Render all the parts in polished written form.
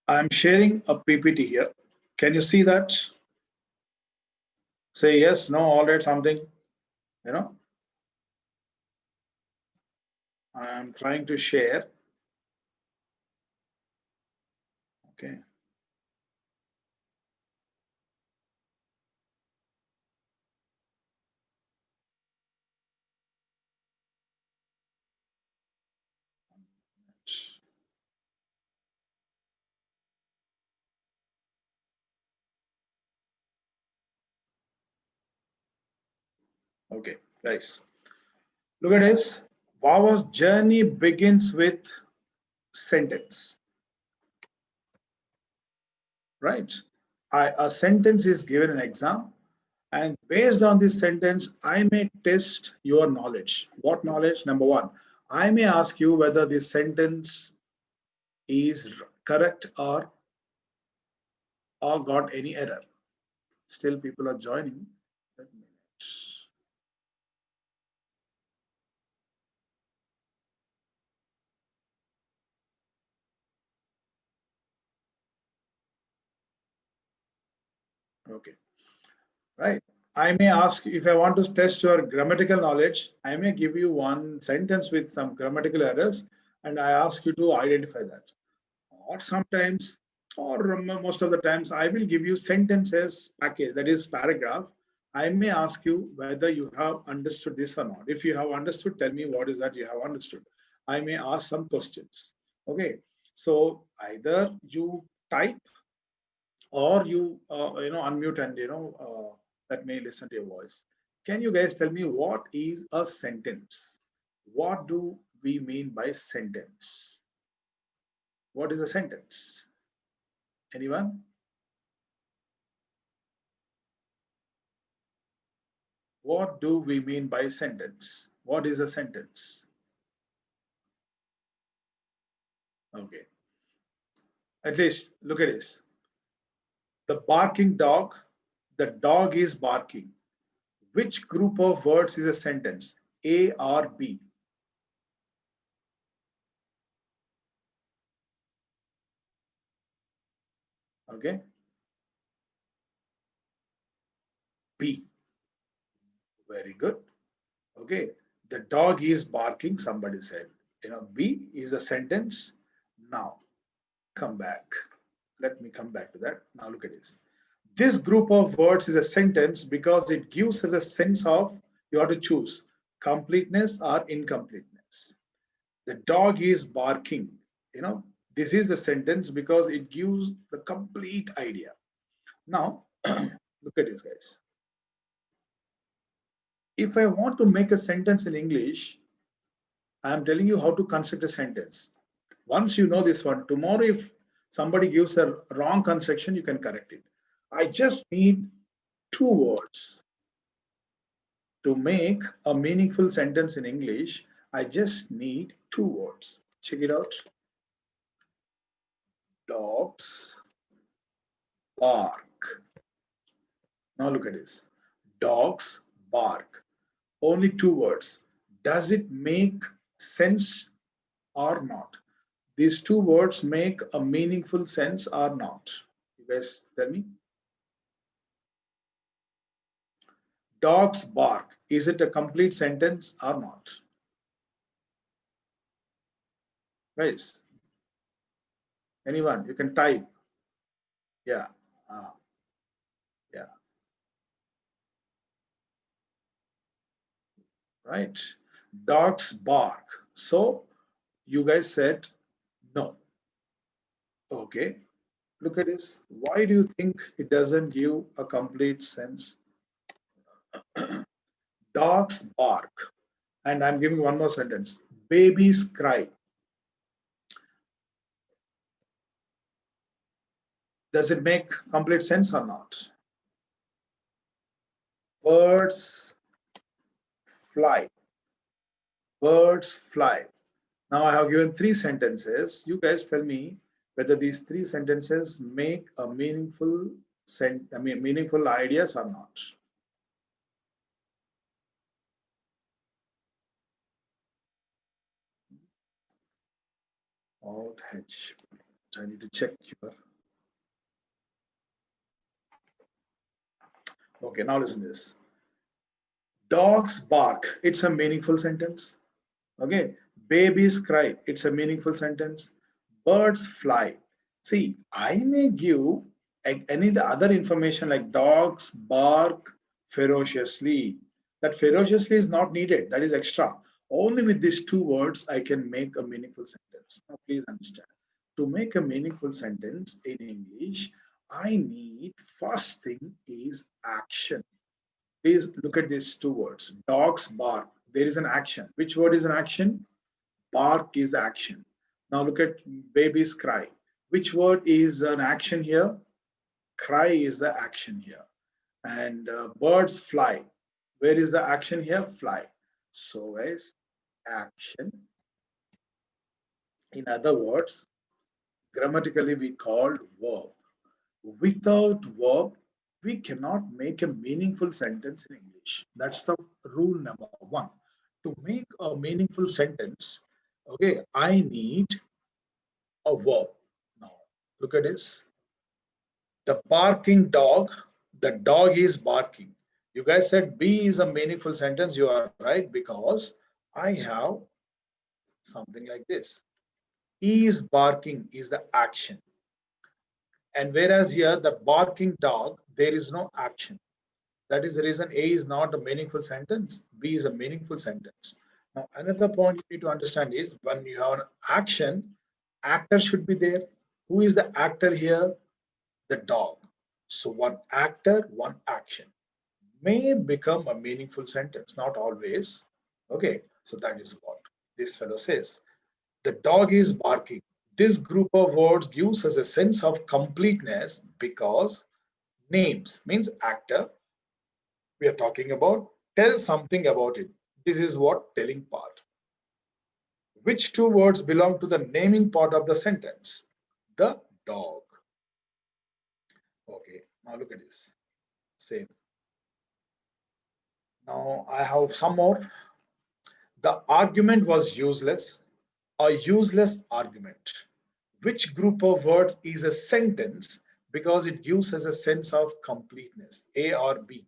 I'm sharing a PPT here. Can you see that? Say yes, no, all right, something. You know, I'm trying to share. Okay. Okay, guys. Look at this. Wawa's journey begins with sentence, right? A sentence is given an exam, and based on this sentence, I may test your knowledge. What knowledge? Number one, I may ask you whether this sentence is correct or got any error. Still, people are joining. Let me- Okay, right. I may ask if I want to test your grammatical knowledge, I may give you one sentence with some grammatical errors, and I ask you to identify that. Or sometimes, or most of the times, I will give you sentences package, that is paragraph. I may ask you whether you have understood this or not. If you have understood, tell me what is that you have understood. I may ask some questions. Okay, so either you type or you unmute and let me listen to your voice. Can you guys tell me what is a sentence? What do we mean by sentence? What is a sentence? Anyone? What do we mean by sentence? What is a sentence? Okay, at least look at this. The barking dog, the dog is barking. Which group of words is a sentence? A or B? Okay, B. Very good. Okay, the dog is barking, somebody said. B is a sentence. Now, come back. Let me come back to that. Now, look at this. This group of words is a sentence because it gives us a sense of you have to choose completeness or incompleteness. The dog is barking. You know, this is a sentence because it gives the complete idea. Now, look at this, guys. If I want to make a sentence in English, I am telling you how to construct a sentence. Once you know this one, tomorrow if somebody gives a wrong construction, you can correct it. I just need two words to make a meaningful sentence in English. I just need two words. Check it out. Dogs bark. Now look at this. Dogs bark. Only two words. Does it make sense or not? These two words make a meaningful sense or not? You guys tell me. Dogs bark. Is it a complete sentence or not? Guys, anyone? You can type. Yeah. Yeah. Right. Dogs bark. So you guys said no. Okay. Look at this. Why do you think it doesn't give a complete sense? Dogs bark. And I'm giving one more sentence. Babies cry. Does it make complete sense or not? Birds fly. Birds fly. Now I have given three sentences. You guys tell me whether these three sentences make a meaningful ideas or not. Alt H. I need to check here. Okay, now listen to this. Dogs bark. It's a meaningful sentence. Okay. Babies cry. It's a meaningful sentence. Birds fly. See, I may give any the other information like dogs bark ferociously. That ferociously is not needed. That is extra. Only with these two words, I can make a meaningful sentence. Now, please understand. To make a meaningful sentence in English, I need first thing is action. Please look at these two words. Dogs bark. There is an action. Which word is an action? Bark is the action. Now look at babies cry. Which word is an action here? Cry is the action here. And birds fly. Where is the action here? Fly. So guys, action. In other words, grammatically we called verb. Without verb, we cannot make a meaningful sentence in English. That's the rule number one. To make a meaningful sentence, okay, I need a verb. Now, look at this. The barking dog, the dog is barking. You guys said B is a meaningful sentence. You are right because I have something like this. E is barking is the action. And whereas here, the barking dog, there is no action. That is the reason A is not a meaningful sentence, B is a meaningful sentence. Now, another point you need to understand is when you have an action, actor should be there. Who is the actor here? The dog. So one actor, one action may become a meaningful sentence, not always. Okay, so that is what this fellow says. The dog is barking. This group of words gives us a sense of completeness because names means actor, we are talking about, tell something about it. This is what telling part. Which two words belong to the naming part of the sentence? The dog. Okay, now look at this. Same. Now I have some more. The argument was useless. A useless argument. Which group of words is a sentence because it gives us a sense of completeness? A or B?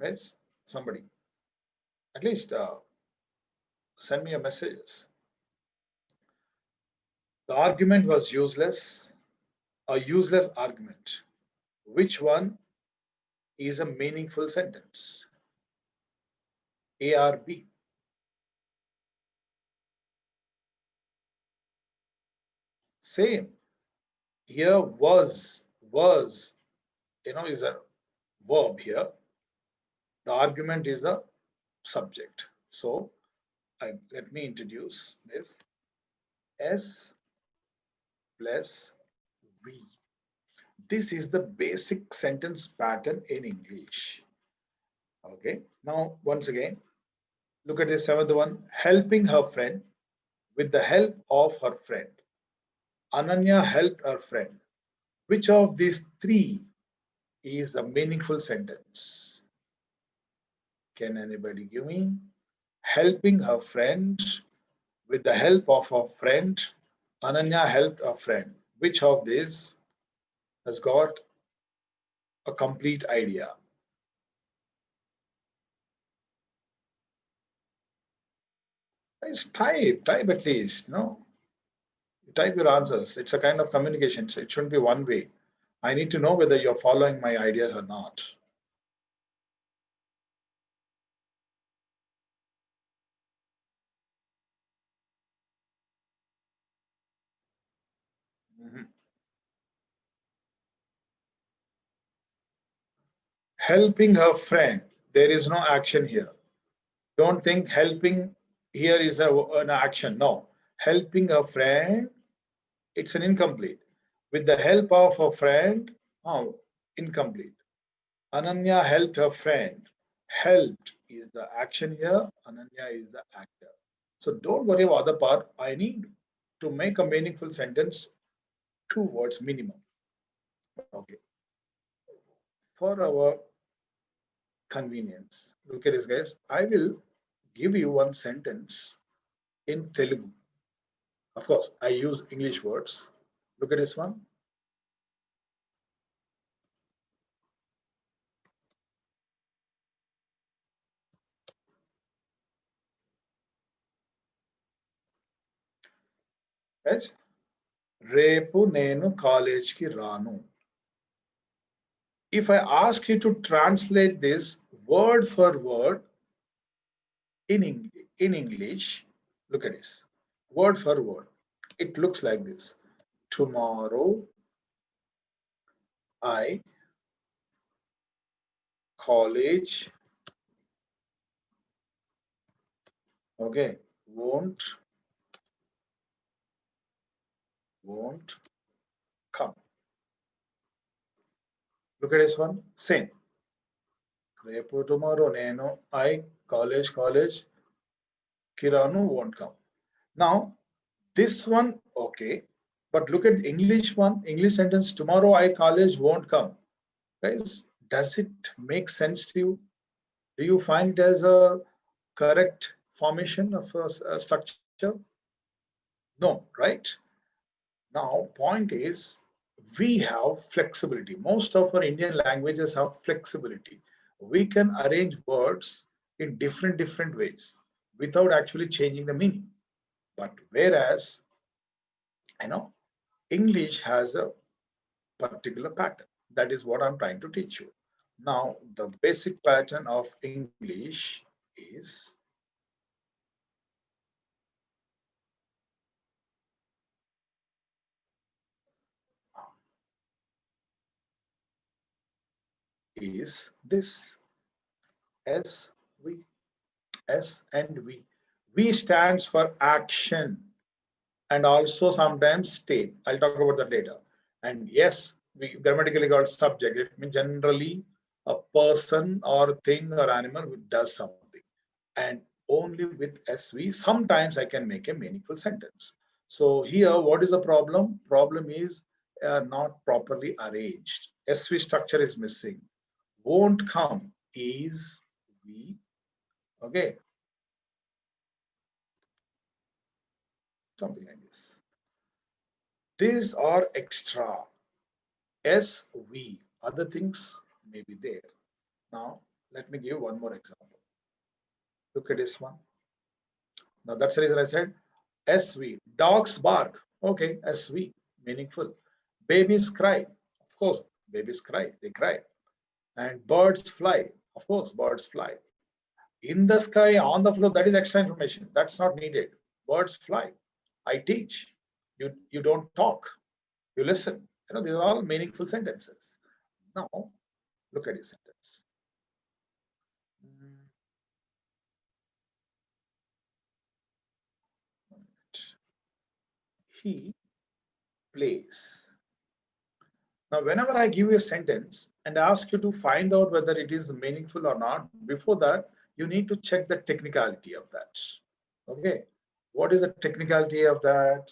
Yes, somebody. At least send me a message. The argument was useless. A useless argument. Which one is a meaningful sentence? A or B? Same. Here was, is a verb here. The argument is the subject. So let me introduce this. S plus V. This is the basic sentence pattern in English. Okay. Now, once again, look at the seventh one. Helping her friend with the help of her friend. Ananya helped her friend. Which of these three is a meaningful sentence? Can anybody give me? Helping her friend with the help of her friend. Ananya helped her friend. Which of these has got a complete idea? It's type at least, no? Type your answers. It's a kind of communication. So it shouldn't be one way. I need to know whether you're following my ideas or not. Mhm. Helping her friend. There is no action here. Don't think helping here is an action. No. Helping a friend, it's an incomplete. With the help of a friend, oh, incomplete. Ananya helped her friend. Helped is the action here. Ananya is the actor. So don't worry about the part. I need to make a meaningful sentence, two words minimum. Okay. For our convenience, look at this, guys. I will give you one sentence in Telugu. Of course, I use English words. Look at this one. Right? రేపు నేను కాలేజ్కి రాను. If I ask you to translate this word for word in English, look at this. Word for word. It looks like this. Tomorrow I college, okay, won't come. Look at this one. Same. రేపు tomorrow నేను I college Kiranu won't come. Now this one okay, but look at the English one. English sentence, tomorrow I college won't come. Guys, does it make sense to you? Do you find it as a correct formation of a structure? No, right? Now point is, we have flexibility. Most of our Indian languages have flexibility. We can arrange words in different ways without actually changing the meaning. But whereas, English has a particular pattern. That is what I'm trying to teach you. Now, the basic pattern of English is this. S, we, S and we. We stands for action and also sometimes state. I'll talk about that later. And yes, we grammatically got subject. It means generally a person or thing or animal who does something. And only with SV, sometimes I can make a meaningful sentence. So here, what is the problem? Problem is not properly arranged. SV structure is missing. Won't come is we. Okay. Something like this. These are extra. S, we. Other things may be there. Now, let me give one more example. Look at this one. Now, that's the reason I said SV. Dogs bark. Okay, SV. Meaningful. Babies cry. Of course, babies cry. They cry. And birds fly. Of course, birds fly. In the sky, on the floor, that is extra information. That's not needed. Birds fly. I teach. You don't talk. You listen. These are all meaningful sentences. Now, look at this sentence. He plays. Now, whenever I give you a sentence and ask you to find out whether it is meaningful or not, before that, you need to check the technicality of that. Okay. What is the technicality of that?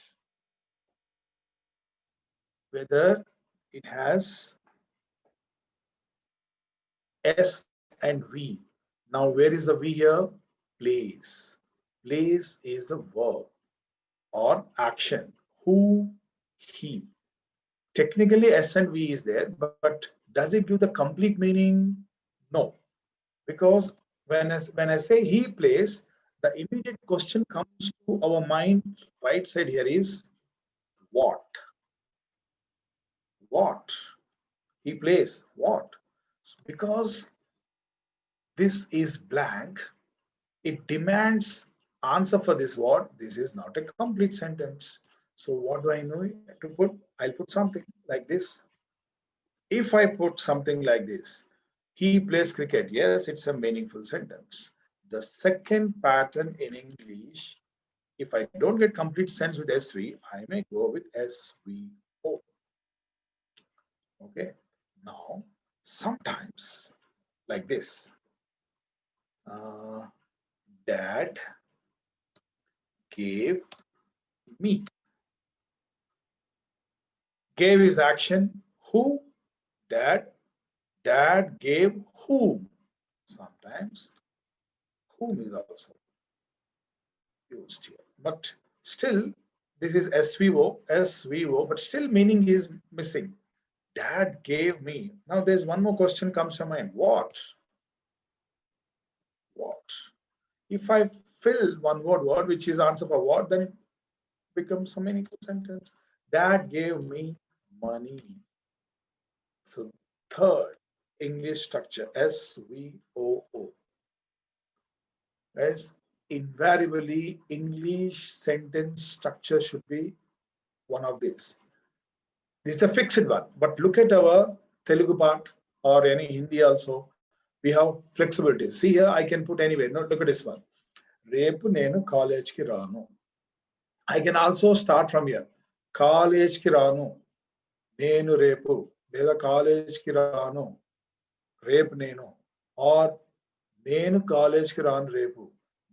Whether it has S and V. Now, where is the V here? Plays. Plays is the verb or action. Who? He. Technically, S and V is there, but does it give the complete meaning? No. Because when I say he plays, the immediate question comes to our mind, right side here is what? What? He plays what? Because this is blank, it demands answer for this what. This is not a complete sentence. So what do I know to put? I'll put something like this. If I put something like this, he plays cricket. Yes, it's a meaningful sentence. The second pattern in English, if I don't get complete sense with SV, I may go with SVO. Okay. Now, sometimes like this. Dad gave me. Gave is action. Who? Dad. Dad gave whom. Sometimes whom is also. used here. But still, this is SVO, but still meaning is missing. Dad gave me. Now there's one more question comes to mind. What? What? If I fill one word which is answer for what, then it becomes a meaningful sentence. Dad gave me money. So third English structure SVOO. Guys, invariably English sentence structure should be one of these. This is a fixed one, but look at our Telugu part or any Hindi also. We have flexibility. See here, I can put anywhere. No, look at this one. Repu nenu college ki ranu. I can also start from here. College ki ranu. Nenu repu. లేదా college ki ranu. Repu nenu. Or నేను కాలేజ్కి రాను రేపు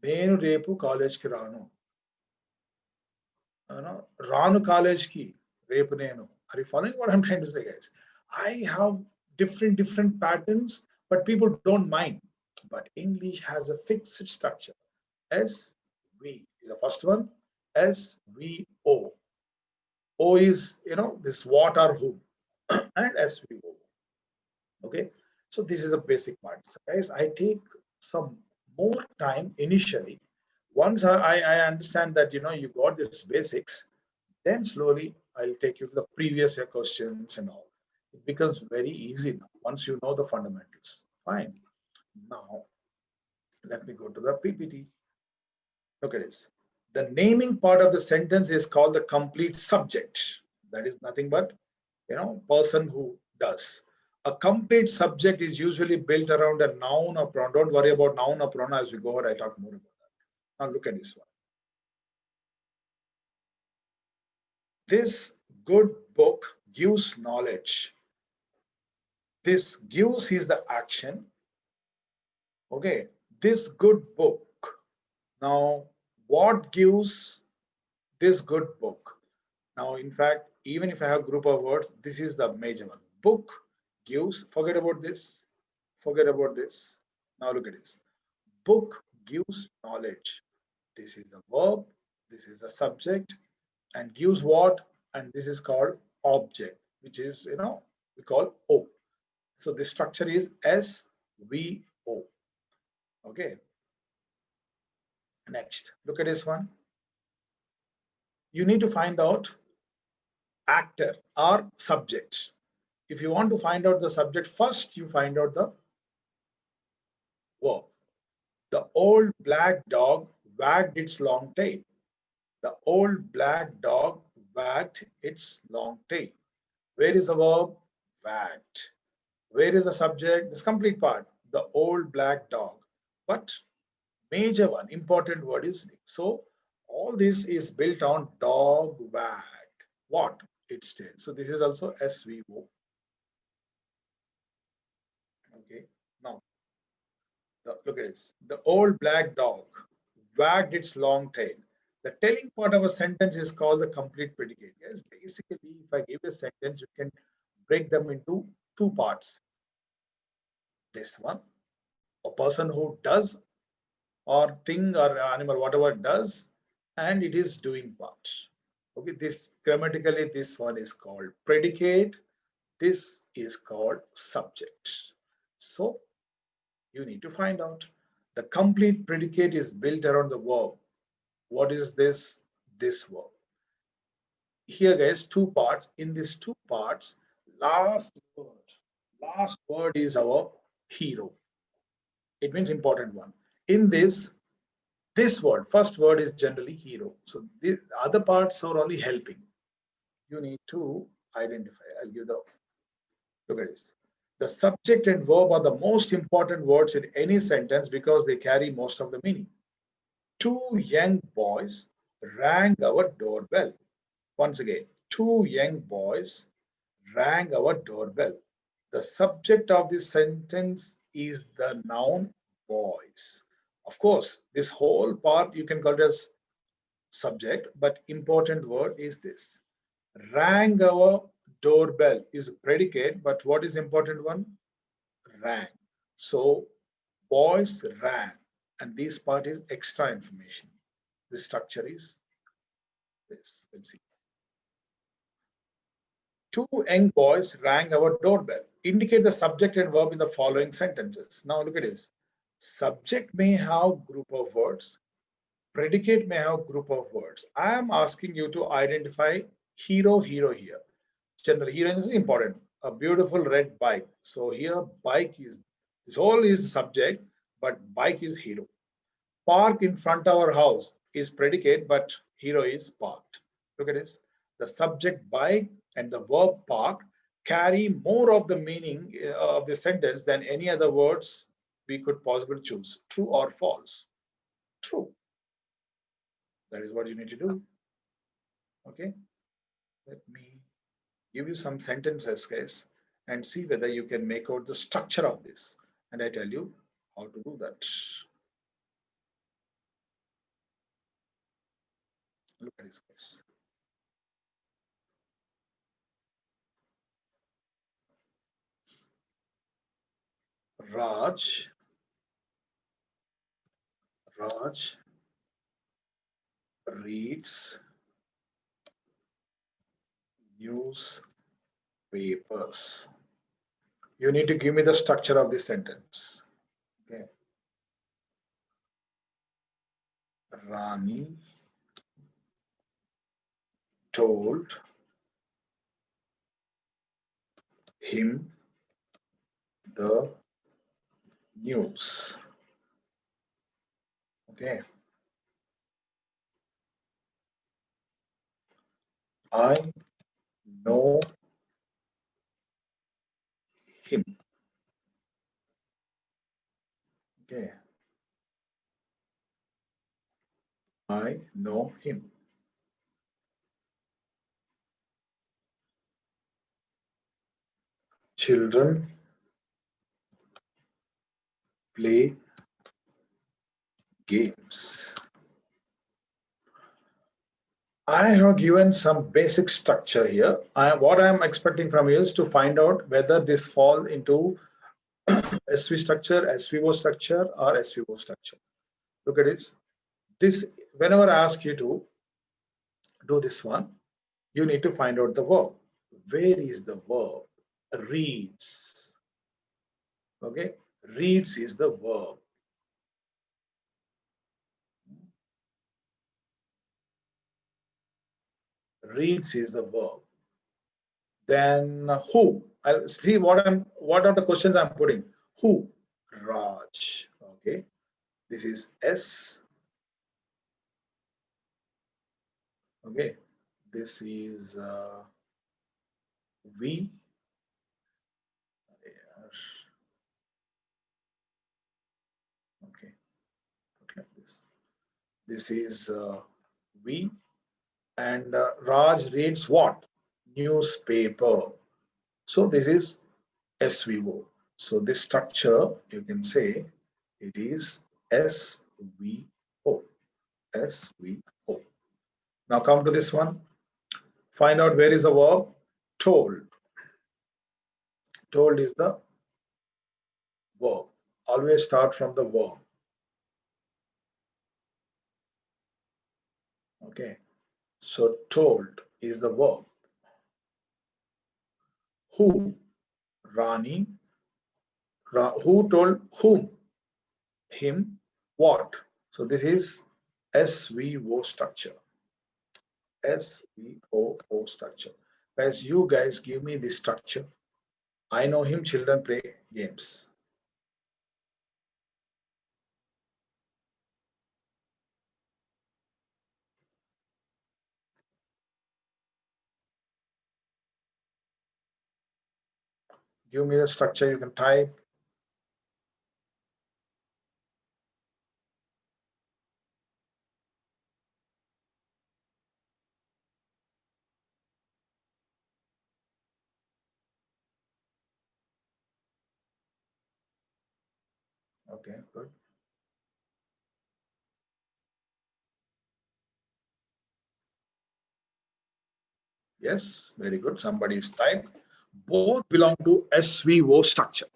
నేను రేపు కాలేజ్కి రాను రాను కాలేజ్కి రేపు నేను are you following what I'm trying to say, guys? I have different patterns, but people don't mind. But English has a fixed structure. SV is the first one. SVO. O is this what or who and SVO. Okay, so this is a basic part. So guys, I take some more time initially. Once I understand that you got this basics, then slowly I'll take you to the previous year questions and all. It becomes very easy now once you know the fundamentals. Fine. Now let me go to the PPT. Look at this. The naming part of the sentence is called the complete subject. That is nothing but person who does. A complete subject is usually built around a noun or pronoun. Don't worry about noun or pronoun as we go ahead. I talk more about that. Now look at this one. This good book gives knowledge. This gives is the action. Okay. This good book. Now, what gives this good book? Now, in fact, even if I have group of words, this is the major one. Book gives, forget about this, forget about this. Now look at this. Book gives knowledge. This is the verb, this is the subject, and gives what? And this is called object, which is, we call O. So this structure is SVO. Okay. Next, look at this one. You need to find out actor or subject. If you want to find out the subject, first you find out the verb. The old black dog wagged its long tail. The old black dog wagged its long tail. Where is the verb? Wagged. Where is the subject? This complete part. The old black dog. But major one, important word is so all this is built on dog wagged. What? Its tail. So this is also SVO. Okay. Now, look at this. The old black dog wagged its long tail. The telling part of a sentence is called the complete predicate. Yes, basically, if I give a sentence, you can break them into two parts. This one, a person who does or thing or animal, whatever does, and it is doing part. Okay, this grammatically, this one is called predicate. This is called subject. So you need to find out. The complete predicate is built around the verb. What is this? This verb. Here, guys, two parts. In these two parts, last word is our hero. It means important one. In this word, first word is generally hero. So the other parts are only helping. You need to identify. I'll give the look at this. The subject and verb are the most important words in any sentence because they carry most of the meaning. Two young boys rang our doorbell. Once again, two young boys rang our doorbell. The subject of this sentence is the noun boys. Of course, this whole part you can call it as subject, but important word is this. Rang our doorbell is predicate, but what is important one? Rang. So boys rang, and this part is extra information. The structure is this. Let's see. Two young boys rang our doorbell. Indicate the subject and verb in the following sentences. Now look at this. Subject may have group of words. Predicate may have group of words. I am asking you to identify hero here. General hero is important. A beautiful red bike. So here bike is, this whole is subject, but bike is hero. Park in front of our house is predicate, but hero is parked. Look at this. The subject bike and the verb park carry more of the meaning of the sentence than any other words we could possibly choose. True or false? True. That is what you need to do. Okay. Let me give you some sentences, guys, and see whether you can make out the structure of this. And I tell you how to do that. Look at this, guys. Raj reads newspapers. You need to give me the structure of this sentence. Okay. Rani told him the news. Okay. I know him. Okay. I know him. Children play games. I have given some basic structure here. What I am expecting from you is to find out whether this falls into SV structure, SVO structure, or SVO structure. Look at this. This, whenever I ask you to do this one, you need to find out the verb. Where is the verb? Reads. Okay, reads is the verb. Reads is the verb. Then who? I'll see what are the questions I'm putting. Who? Raj. Okay, this is S. Okay, this is V. Okay, put like this. This is V, and Raj reads what? Newspaper. So this is SVO. So this structure, you can say it is SVO. SVO. Now come to this one. Find out where is the verb. Told. Told is the verb. Always start from the verb. Okay. So told is the verb. Who? Rani. Who told whom? Him. What? So this is SVO structure. SVO structure. Guys, you guys give me this structure. I know him, children play games. Give me the structure, you can type. Okay, good. Yes, very good. Somebody is typed. Both belong to SVO structure.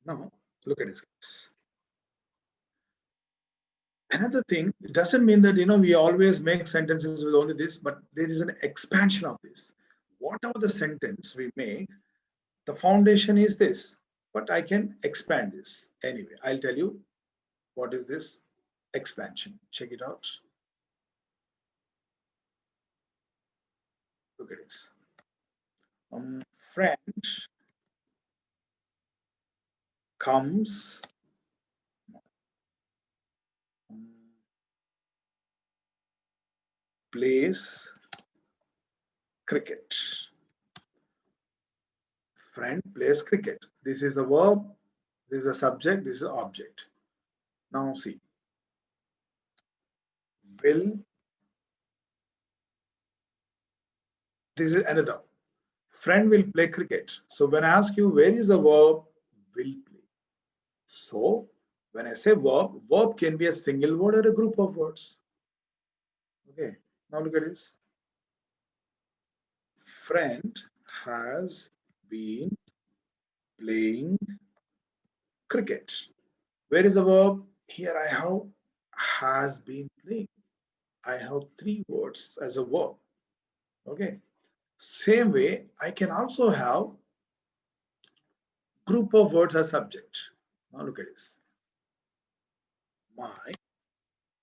Now, look at this. Another thing, it doesn't mean that we always make sentences with only this, but there is an expansion of this. Whatever the sentence we make, the foundation is this, but I can expand this. Anyway, I'll tell you what is this expansion. Check it out. Look at this. Friend comes plays cricket. Friend plays cricket. This is the verb, this is the subject, this is the object. Now see, will, this is another. Friend will play cricket. So when I ask you where is the verb, will play. So when I say verb, verb can be a single word or a group of words. Okay, now look at this. Friend has been playing cricket. Where is the verb? Here I have has been playing. I have three words as a verb. Okay. Same way, I can also have group of words as subject. Now look at this. My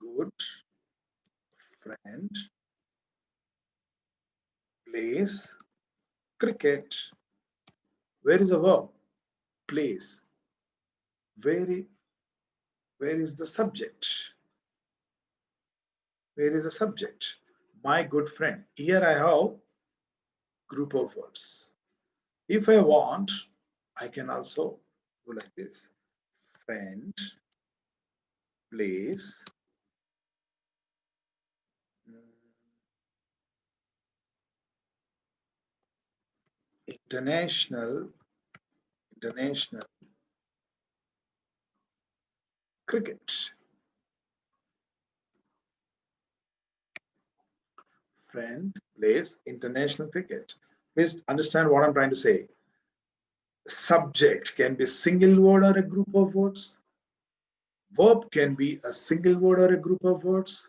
good friend plays cricket. Where is the verb? Plays. Where is the subject? Where is the subject? My good friend. Here I have group of words. If I want, I can also go like this. Friend plays international cricket. Friend plays international cricket. Please understand what I'm trying to say. Subject can be a single word or a group of words. Verb can be a single word or a group of words.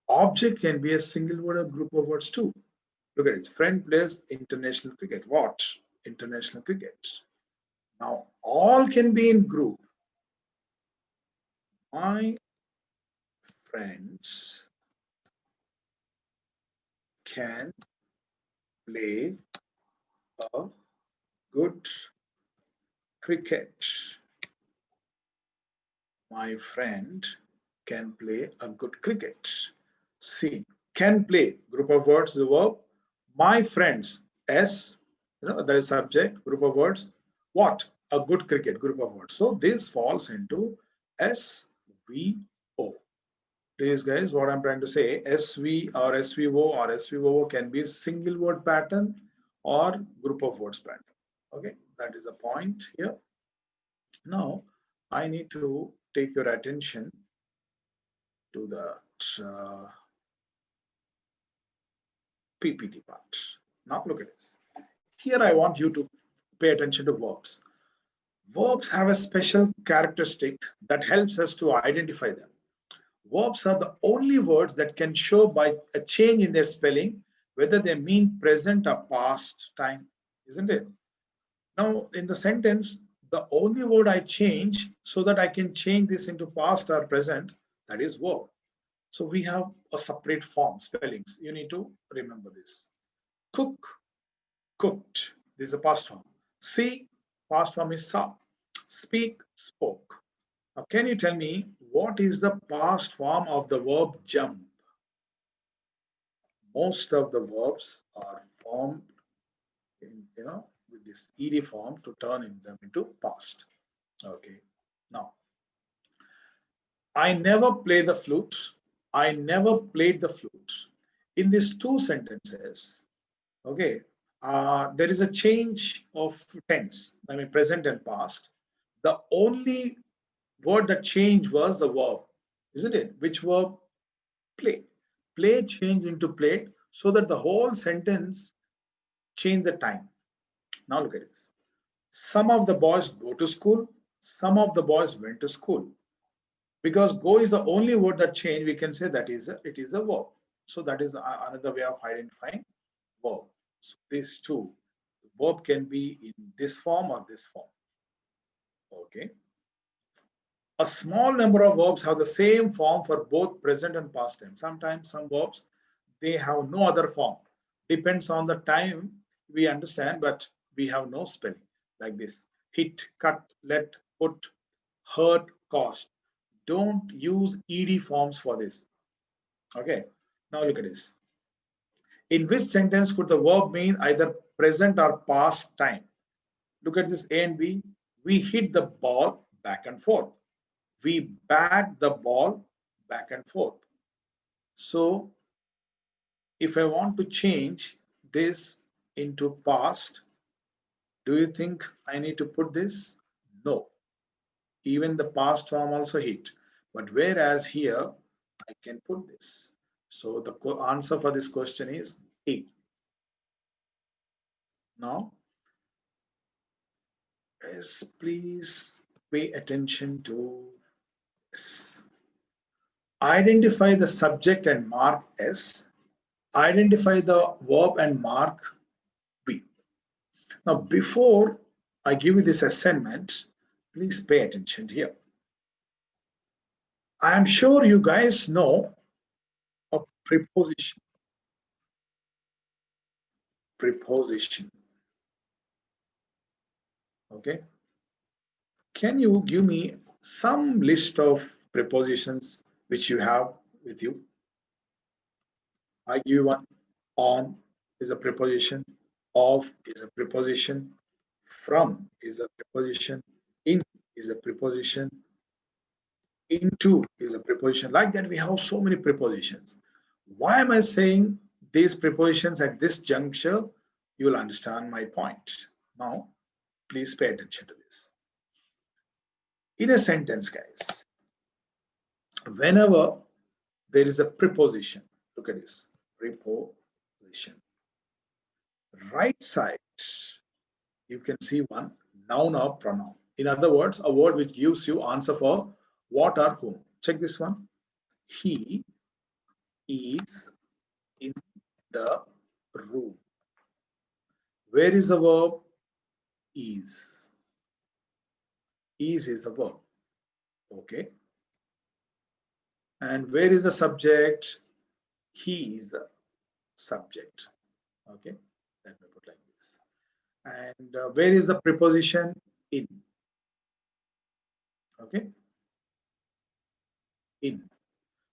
Object can be a single word or group of words too. Look at it. Friend plays international cricket. What? International cricket. Now, all can be in group. My friends can play a good cricket. My friend can play a good cricket. See, can play, group of words, the verb. My friends, S, that is subject, group of words. What? A good cricket, group of words. So this falls into SVO. Please, guys, what I'm trying to say, SV or SVO or SVO can be single word pattern or group of words pattern. Okay, that is the point here. Now, I need to take your attention to the PPT part. Now, look at this. Here, I want you to pay attention to verbs. Verbs have a special characteristic that helps us to identify them. Verbs are the only words that can show by a change in their spelling whether they mean present or past time, isn't it? Now, in the sentence, the only word I change so that I can change this into past or present, that is verb. So we have a separate form, spellings. You need to remember this. Cook, cooked. This is a past form. See, past form is saw. Speak, spoke. Now, can you tell me what is the past form of the verb jump? Most of the verbs are formed in, with this ed form to turn them into past. Okay. Now, I never play the flute. I never played the flute. In these two sentences, okay, there is a change of tense. I mean, present and past. The only word that changed was the verb, isn't it? Which verb? Play. Play changed into played so that the whole sentence changed the time. Now look at this. Some of the boys go to school. Some of the boys went to school. Because go is the only word that changed, we can say that it is a verb. So that is another way of identifying verb. So these two, verb can be in this form or this form. Okay. A small number of verbs have the same form for both present and past time. Sometimes some verbs, they have no other form. Depends on the time we understand, but we have no spelling like this. Hit, cut, let, put, hurt, cost. Don't use ed forms for this. Okay. Now look at this. In which sentence could the verb mean either present or past time? Look at this A and B. We hit the ball back and forth. We bat the ball back and forth. So if I want to change this into past, do you think I need to put this? No. Even the past form also hit. But whereas here, I can put this. So the answer for this question is A. Now, yes, please pay attention to this. Identify the subject and mark S. Identify the verb and mark B. Now, before I give you this assignment, please pay attention here. I am sure you guys know a preposition. Preposition. Okay. Can you give me some list of prepositions which you have with you? I give you one. On is a preposition. Of is a preposition. From is a preposition. In is a preposition. Into is a preposition. Like that, we have so many prepositions. Why am I saying these prepositions at this juncture? You will understand my point. Now, please pay attention to this. In a sentence, guys, whenever there is a preposition, look at this, preposition. Right side, you can see one noun or pronoun. In other words, a word which gives you answer for what or whom. Check this one. He is in the room. Where is the verb? Is. Is the verb. Okay. And where is the subject? He is the subject. Okay. Let me put like this. And where is the preposition? In. Okay. In.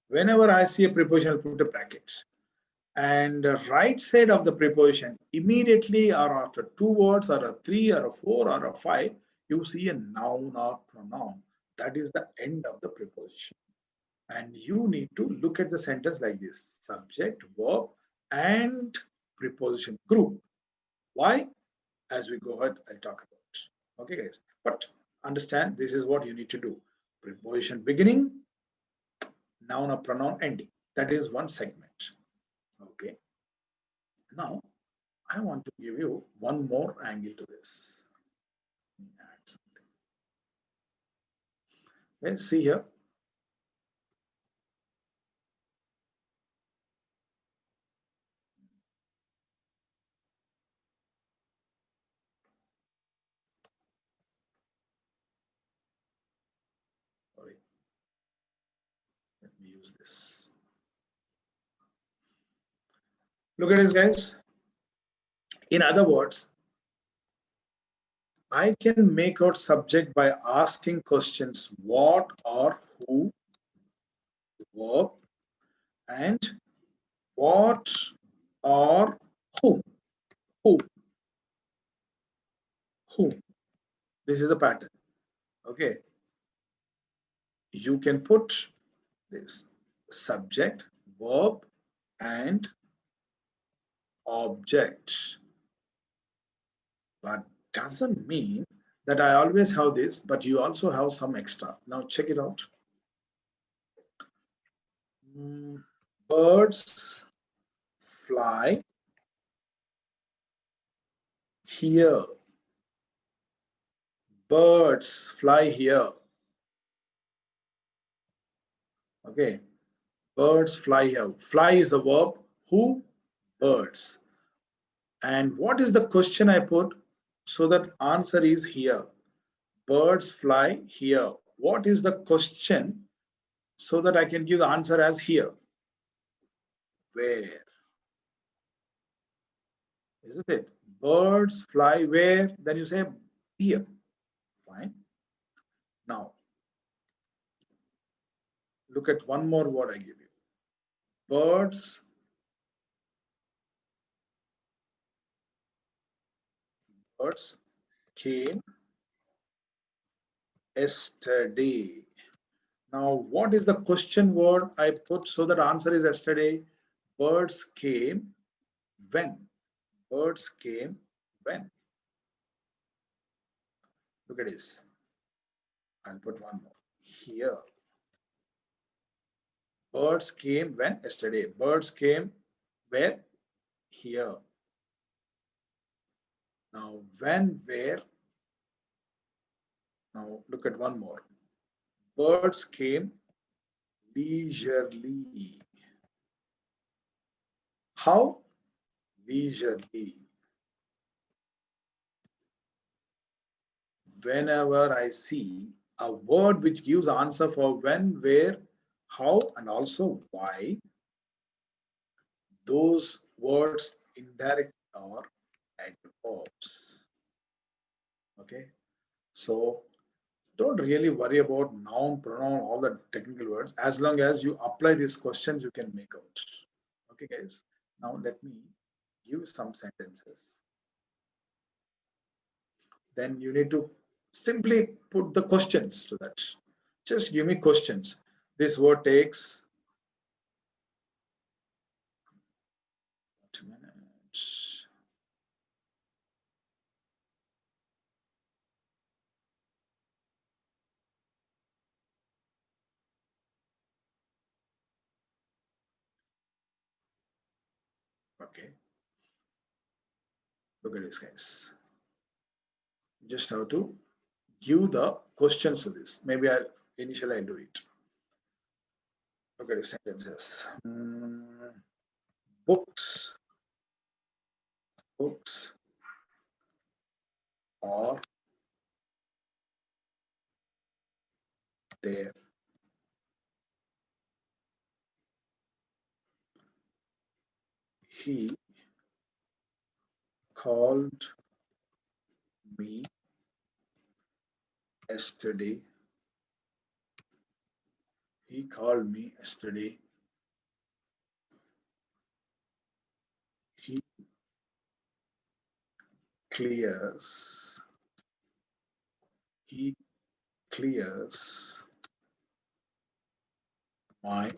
Whenever I see a preposition, I'll put a bracket. And right side of the preposition, immediately or after two words or a three or a four or a five, you see a noun or pronoun. That is the end of the preposition. And you need to look at the sentence like this: subject, verb, and preposition group. Why? As we go ahead, I'll talk about. Okay, guys. But understand, this is what you need to do: preposition beginning, noun or pronoun ending. That is one segment. Okay. Now, I want to give you one more angle to this. Add something. Let's see here. Sorry. Let me use this. Look at this, guys. In other words, I can make out subject by asking questions what or who, verb, and what or whom. Who. Whom. This is a pattern. Okay. You can put this subject, verb, and object. But doesn't mean that I always have this, but you also have some extra. Now check it out. Birds fly here. Birds fly here. Okay, birds fly here. Fly is the verb. Who? Birds. And what is the question I put? So that answer is here. Birds fly here. What is the question? So that I can give the answer as here. Where? Isn't it? Birds fly where? Then you say here. Fine. Now, look at one more word I give you. Birds came yesterday. Now, what is the question word I put so that answer is yesterday? Birds came when? Birds came when? Look at this. I'll put one more. Here. Birds came when? Yesterday. Birds came where? Here. Now, when, where? Now, look at one more. Birds came leisurely. How? Leisurely. Whenever I see a word which gives answer for when, where, how, and also why, those words indirect or adverbs. Okay, so don't really worry about noun, pronoun, all the technical words. As long as you apply these questions, you can make out. Okay, guys. Now let me give some sentences. Then you need to simply put the questions to that. Just give me questions. This word takes 2 minutes. Okay, look at this, guys. Just have to give the questions to this. Maybe I'll do it. Look at the sentences. Books are there. He called me yesterday. He called me yesterday. He clears. He clears my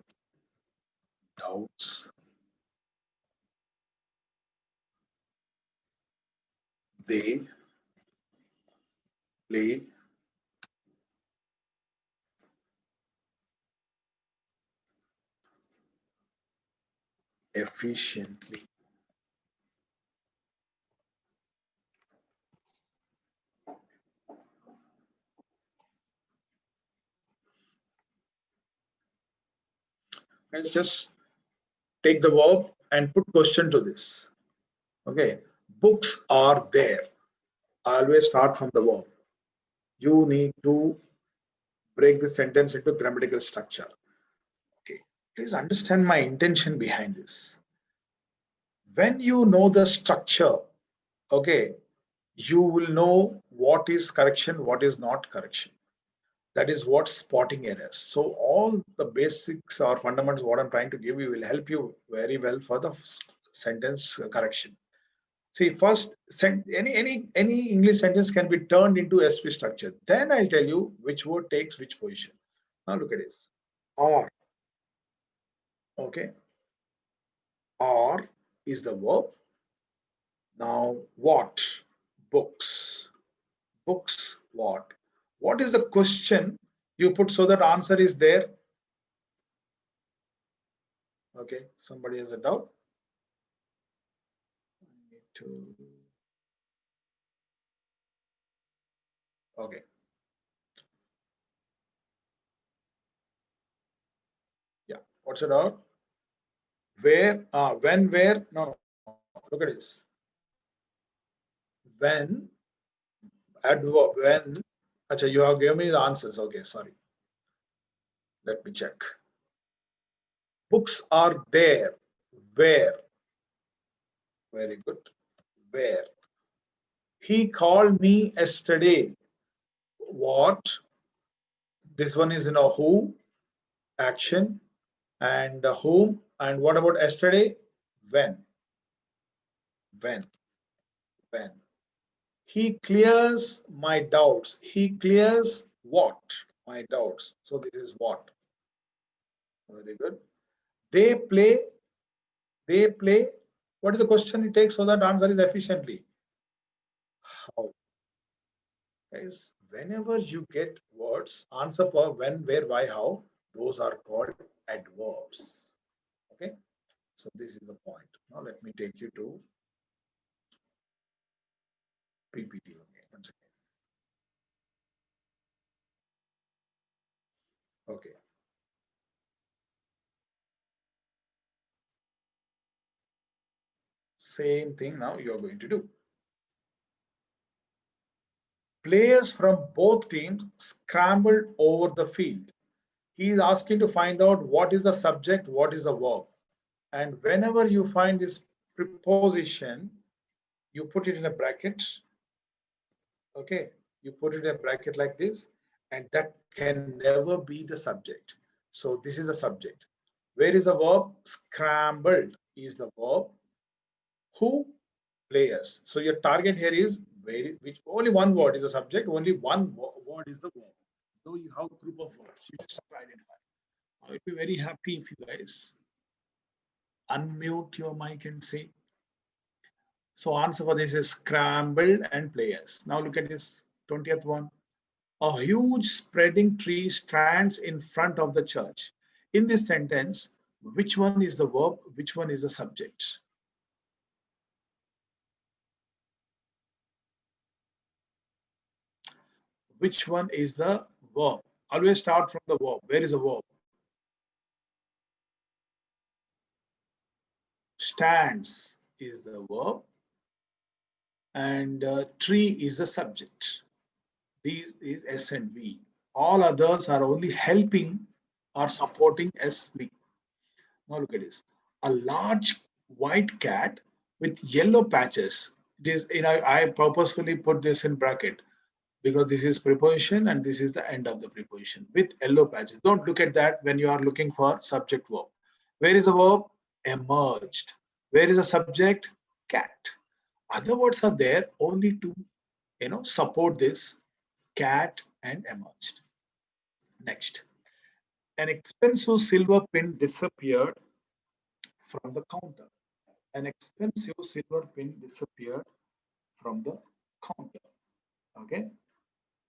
doubts. They play efficiently. Let's just take the verb and put question to this. Okay, books are there. Always start from the verb. You need to break the sentence into grammatical structure. Okay, please understand my intention behind this. When you know the structure, okay, you will know what is correction, what is not correction. That is what spotting errors. So all the basics or fundamentals what I'm trying to give you will help you very well for the sentence correction. See, first, any English sentence can be turned into SP structure. Then I'll tell you which word takes which position. Now look at this. Or, okay, or is the verb. Now what? Books. Books what? What is the question you put so that answer is there? Okay, somebody has a doubt? I need to. Okay. What's it out? Where, when, where? No, look at this. When, adverb, when. Achha, you have given me the answers. Okay, sorry. Let me check. Books are there. Where? Very good. Where? He called me yesterday. What? This one is who, action, and whom. And what about yesterday? When? When? When? He clears my doubts. He clears what? My doubts. So this is what? Very good. They play. They play. What is the question it takes so that answer is efficiently? How? Guys, whenever you get words, answer for when, where, why, how, those are called adverbs. Okay. So this is the point. Now let me take you to PPT once again. Okay. Same thing now you are going to do. Players from both teams scrambled over the field. He is asking to find out what is the subject, what is the verb. And whenever you find this preposition, you put it in a bracket. Okay, you put it in a bracket like this, and that can never be the subject. So this is a subject. Where is the verb? Scrambled is the verb. Who? Players. So your target here is which only one word is a subject, only one word is the verb. Though you have a group of words, you just have to identify. I would be very happy if you guys unmute your mic and say. So answer for this is scrambled and players. Now look at this 20th one. A huge spreading tree stands in front of the church. In this sentence, which one is the verb? Which one is the subject? Which one is the verb? Always start from the verb. Where is the verb? Stands is the verb, and tree is the subject. These is S and V. All others are only helping or supporting SV. Now look at this. A large white cat with yellow patches. It is, I purposefully put this in bracket because this is preposition and this is the end of the preposition with yellow patches. Don't look at that when you are looking for subject verb. Where is the verb? Emerged. Where is the subject? Cat. Other words are there only to support this cat and emerged. Next, an expensive silver pin disappeared from the counter. An expensive silver pin disappeared from the counter. Okay.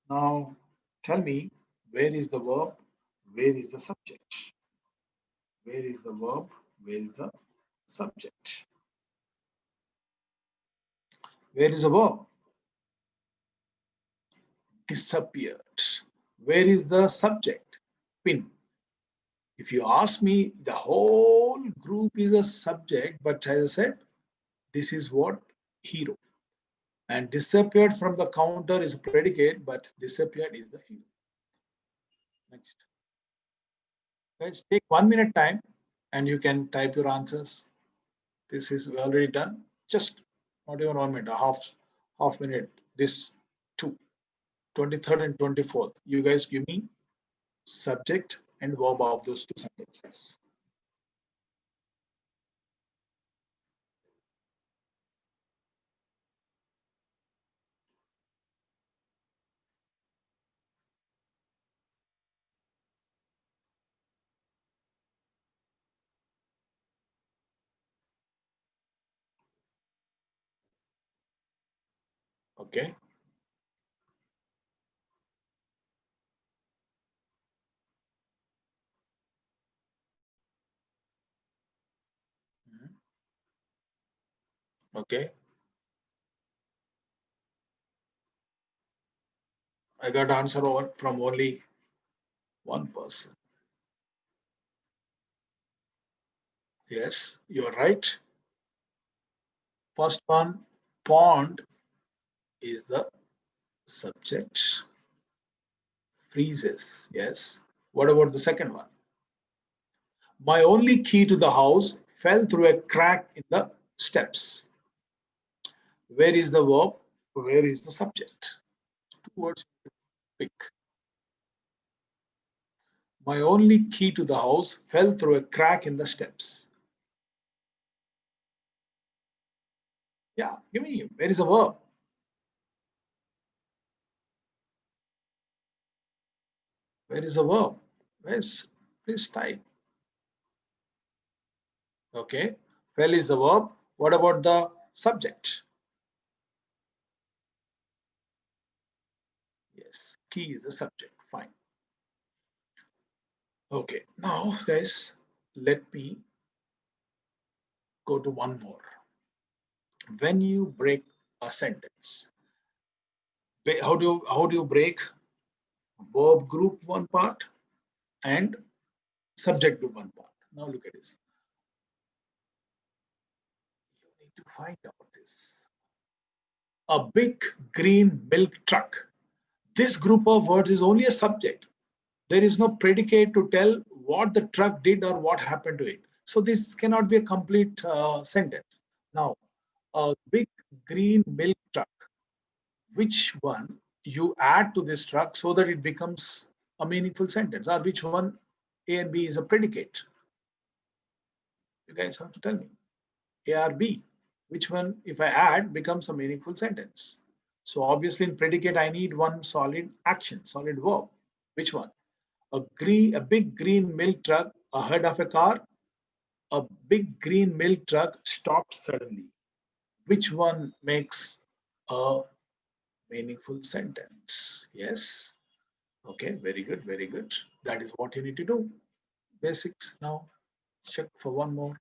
Now tell me, where is the verb? Where is the subject? Where is the verb? Where is the subject? Where is the verb? Disappeared. Where is the subject? Pin. If you ask me, the whole group is a subject, but as I said, this is what? Hero. And disappeared from the counter is a predicate, but disappeared is the hero. Next. Guys, take 1 minute time and you can type your answers. This is already done. Just not even 1 minute, a half minute. This two, 23rd and 24th. You guys give me subject and verb of those two sentences. Okay. Okay. I got answer from only one person. Yes, you're right. First one, pond is the subject. Freezes. Yes. What about the second one? My only key to the house fell through a crack in the steps. Where is the verb? Where is the subject? Two words to pick. My only key to the house fell through a crack in the steps. Yeah, give me. Where is the verb? Where is the verb? Where's? Please type. Okay. Fell is the verb. What about the subject? Yes. Key is the subject. Fine. Okay. Now, guys, let me go to one more. When you break a sentence, how do you break verb group one part and subject group one part? Now look at this. You need to find out this. A big green milk truck. This group of words is only a subject. There is no predicate to tell what the truck did or what happened to it. So this cannot be a complete sentence. Now, a big green milk truck. Which one you add to this truck so that it becomes a meaningful sentence, or which one A and B is a predicate? You guys have to tell me. A or B. Which one, if I add, becomes a meaningful sentence? So obviously in predicate, I need one solid action, solid verb. Which one? A big green milk truck ahead of a car. A big green milk truck stopped suddenly. Which one makes a meaningful sentence? Yes. Okay, very good, very good. That is what you need to do. Basics. Now, check for one more.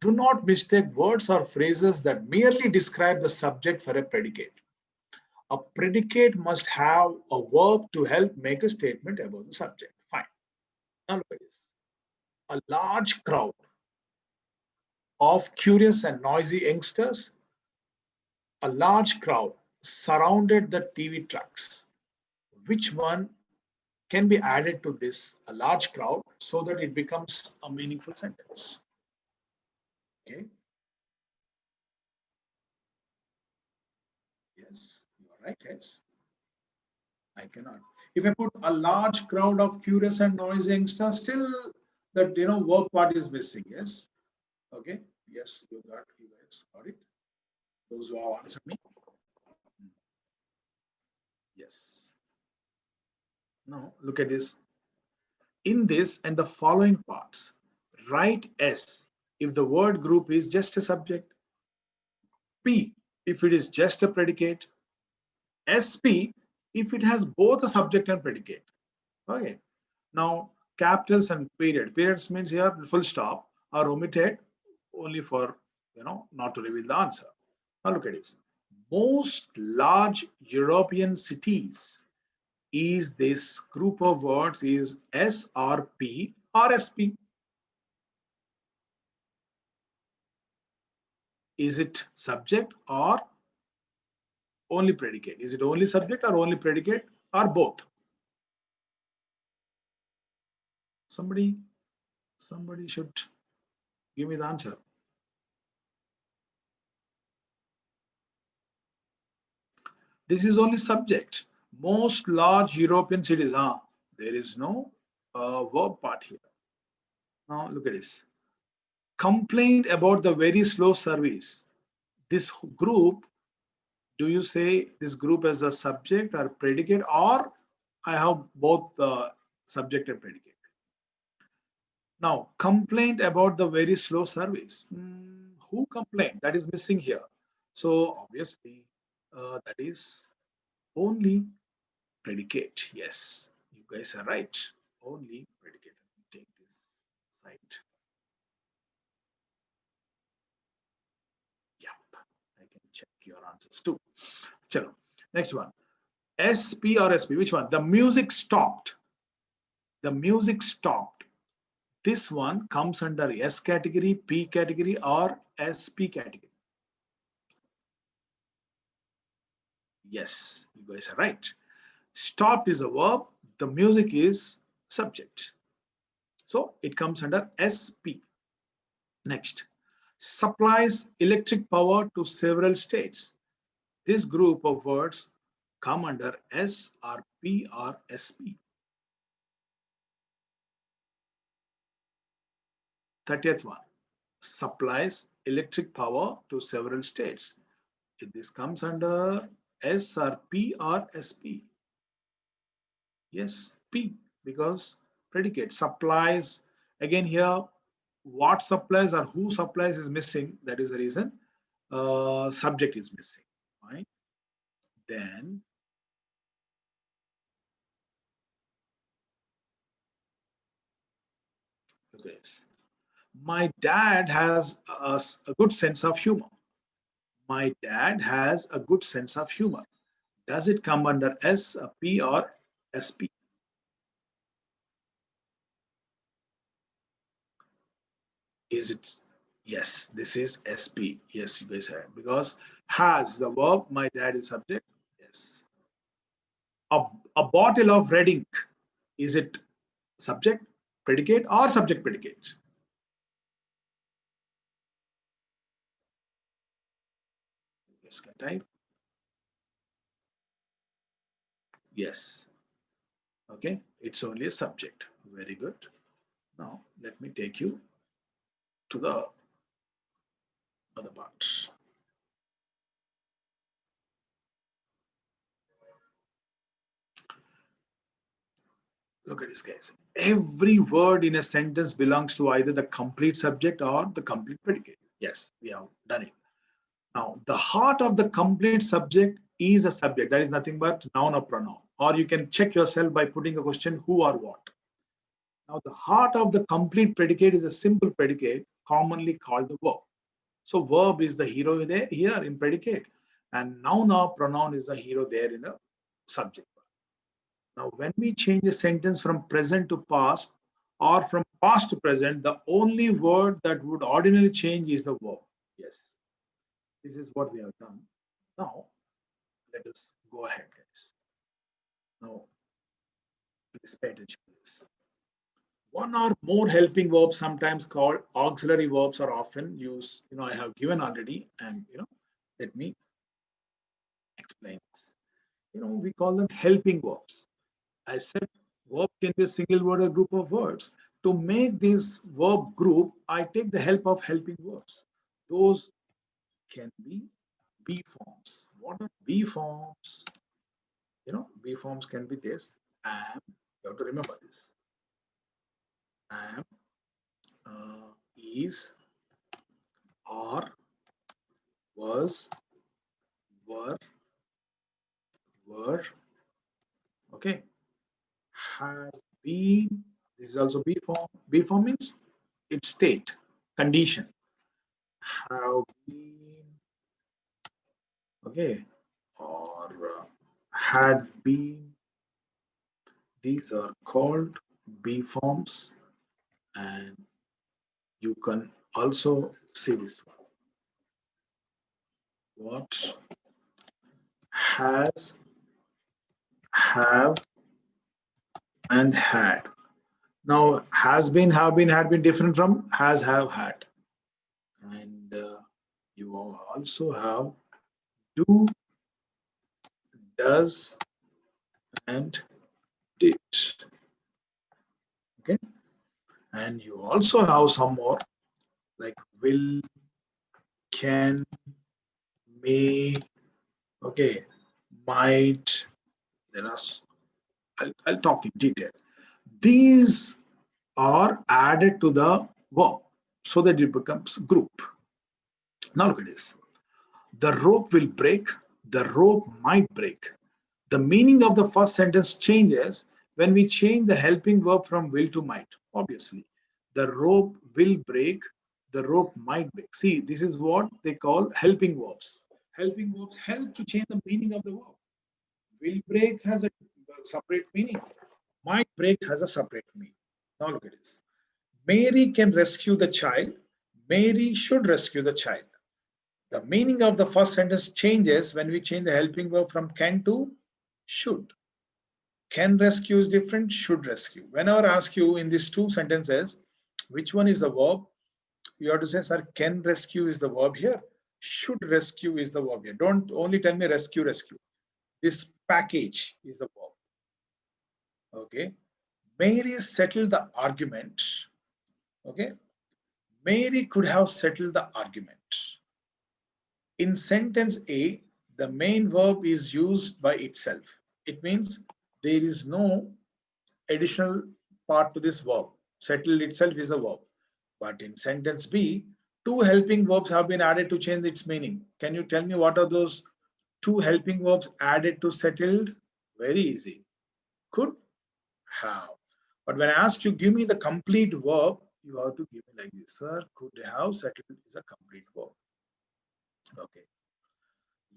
Do not mistake words or phrases that merely describe the subject for a predicate. A predicate must have a verb to help make a statement about the subject. Fine. Now look at this. A large crowd of curious and noisy youngsters, a large crowd surrounded the TV trucks. Which one can be added to this, a large crowd, so that it becomes a meaningful sentence? Okay. Yes, you are right. Yes, I cannot. If I put a large crowd of curious and noisy youngsters, still that work part is missing. Yes. Okay. Yes, you guys got it. Those who have answered me. Yes. Now look at this. In this and the following parts, write S if the word group is just a subject, P if it is just a predicate, SP if it has both a subject and predicate. Okay. Now, capitals and period. Periods means here full stop are omitted only for, not to reveal the answer. Now look at this. Most large European cities is this group of words is SRP or SP. Is it subject or only predicate? Is it only subject or only predicate or both? Somebody, somebody should give me the answer. This is only subject. Most large European cities, there is no verb part here. Now look at this. Complained about the very slow service. This group, do you say this group as a subject or predicate, or I have both the subject and predicate? Now, complained about the very slow service. Who complained? That is missing here. So obviously, that is only predicate. Yes, you guys are right. Only predicate. Let me take this side. Yep, I can check your answers too. Chalo. Next one. SP or SP? Which one? The music stopped. The music stopped. This one comes under S category, P category, or SP category. Yes, you guys are right. Stopped is a verb. The music is subject. So it comes under SP. Next, supplies electric power to several states. This group of words come under S or P or SP. 30th one, supplies electric power to several states. This comes under S or P or SP. Yes, P, because predicate supplies. Again here, what supplies or who supplies is missing. That is the reason subject is missing. Right? Then look at this. My dad has a good sense of humor. My dad has a good sense of humor. Does it come under S, P, or SP? Is it? Yes, this is SP. Yes, you guys have, because has the verb, my dad is subject. Yes. A, a bottle of red ink. Is it subject, predicate, or subject predicate? Yes, can type. Yes. Okay, it's only a subject. Very good. Now let me take you to the other part. Look at this, guys. Every word in a sentence belongs to either the complete subject or the complete predicate. Yes, we have done it. Now, the heart of the complete subject is a subject. That is nothing but noun or pronoun. Or you can check yourself by putting a question, who or what. Now, the heart of the complete predicate is a simple predicate, commonly called the verb. So, verb is the hero there, here in predicate, and noun or pronoun is the hero there in the subject. Now, when we change a sentence from present to past or from past to present, the only word that would ordinarily change is the verb. Yes, this is what we have done. Now, let us go ahead, guys. Now, please pay attention to this. One or more helping verbs, sometimes called auxiliary verbs, are often used. I have given already, and let me explain this. We call them helping verbs. I said verb can be a single word or group of words. To make this verb group, I take the help of helping verbs. Those can be be forms. What are be forms? Be forms can be this. Am, you have to remember this. Am, is, are, was, were, okay, has been. This is also be form. Be form means its state, condition. Have been, okay, or had been. These are called be forms, and you can also see this one. What has, have, and had. Now, has been, have been, had been different from has, have, had. And you also have do, does, and did. Okay. And you also have some more like will, can, may, okay, might. There are, I'll talk in detail. These are added to the verb so that it becomes group. Now look at this. The rope will break, the rope might break. The meaning of the first sentence changes when we change the helping verb from will to might. Obviously, the rope will break, the rope might break. See, this is what they call helping verbs. Helping verbs help to change the meaning of the verb. Will break has a separate meaning. Might break has a separate meaning. Now look at this. Mary can rescue the child. Mary should rescue the child. The meaning of the first sentence changes when we change the helping verb from can to should. Can rescue is different, should rescue. Whenever I ask you in these two sentences, which one is the verb, you have to say, sir, can rescue is the verb here. Should rescue is the verb here. Don't only tell me rescue, rescue. This package is the verb. Okay. Mary settled the argument. Okay. Mary could have settled the argument. In sentence A, the main verb is used by itself. It means there is no additional part to this verb. Settled itself is a verb. But in sentence B, two helping verbs have been added to change its meaning. Can you tell me what are those two helping verbs added to settled? Very easy. Could have. But when I ask you, give me the complete verb, you have to give me like this. Sir, could have, settled is a complete verb. Okay.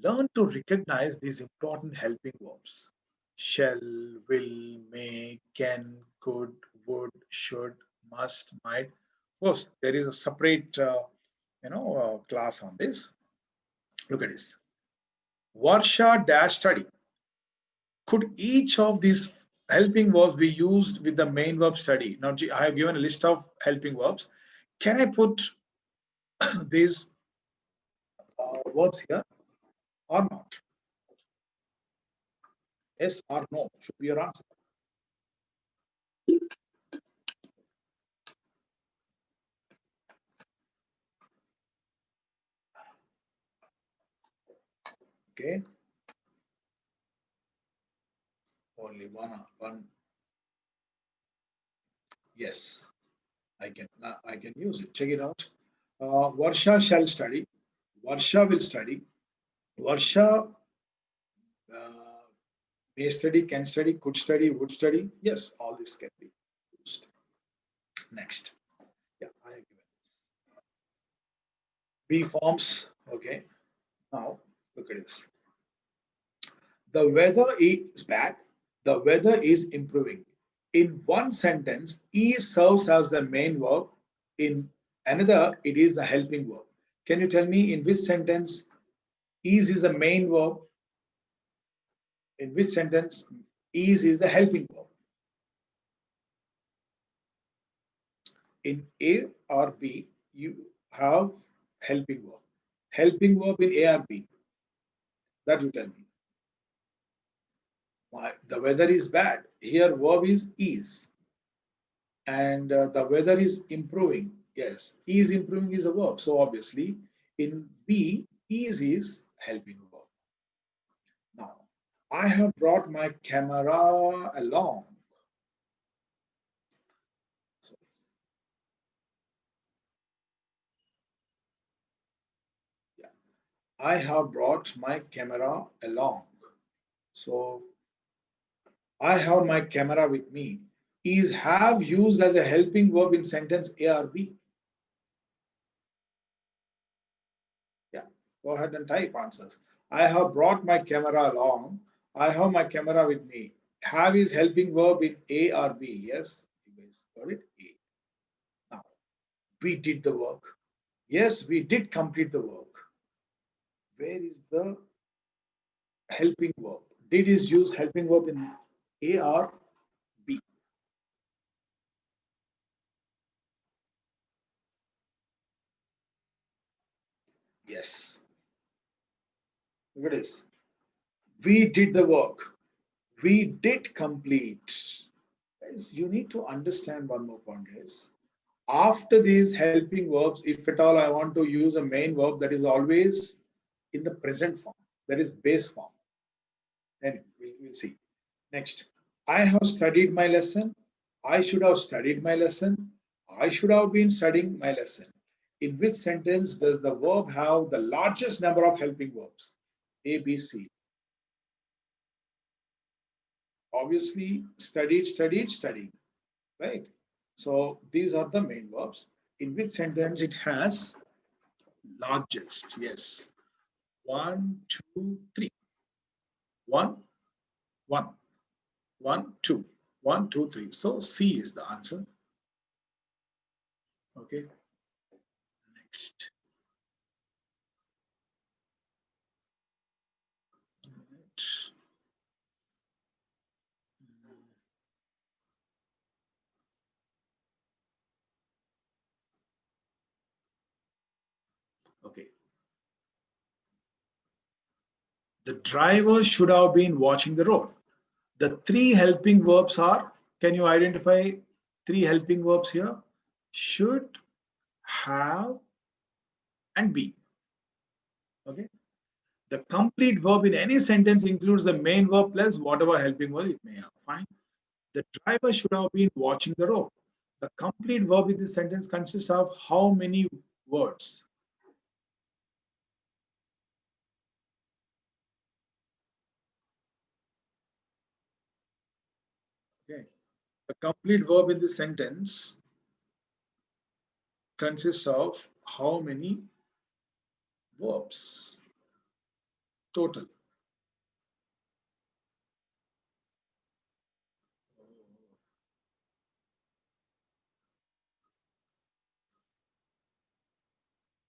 Learn to recognize these important helping verbs. Shall, will, may, can, could, would, should, must, might. Of course, there is a separate class on this. Look at this. Varsha dash study. Could each of these helping verbs be used with the main verb study? Now, I have given a list of helping verbs. Can I put these verbs here or not? Yes or no should be your answer. Okay. Only one. Yes, I can use it. Check it out. Varsha shall study. Varsha will study. Varsha uh, may study, can study, could study, would study. Yes, all this can be used. Next. Yeah, I agree. B forms. Okay. Now look at this. The weather is bad. The weather is improving. In one sentence, is serves as the main verb. In another, it is a helping verb. Can you tell me in which sentence is the main verb? In which sentence is the helping verb? In A or B, you have helping verb. Helping verb in A or B. That you tell me. The weather is bad. Here verb is. And the weather is improving. Yes, is improving is a verb. So obviously in B, is helping verb. Now, I have brought my camera along. So, yeah, I have brought my camera along. So I have my camera with me. Is have used as a helping verb in sentence A or B? Yeah, go ahead and type answers. I have brought my camera along. I have my camera with me. Have is helping verb in A or B? Yes, you guys got it. A. Now, we did the work. Yes, we did complete the work. Where is the helping verb? Did is use helping verb in A or B? Yes. Look at this. We did the work. We did complete. Guys, you need to understand one more point, guys. After these helping verbs, if at all I want to use a main verb that is always in the present form, that is base form, then we'll see. Next, I have studied my lesson. I should have studied my lesson. I should have been studying my lesson. In which sentence does the verb have the largest number of helping verbs? A, B, C. Obviously, studied, studied, studying, right? So these are the main verbs. In which sentence it has largest? Yes. One, two, three. One, one, one, two, one, two, three. So C is the answer. Okay. Next. Okay. The driver should have been watching the road. The three helping verbs are, can you identify three helping verbs here? Should, have, and be. Okay. The complete verb in any sentence includes the main verb plus whatever helping verb it may have. Fine. The driver should have been watching the road. The complete verb in this sentence consists of how many words? Okay. The complete verb in this sentence consists of how many verbs total?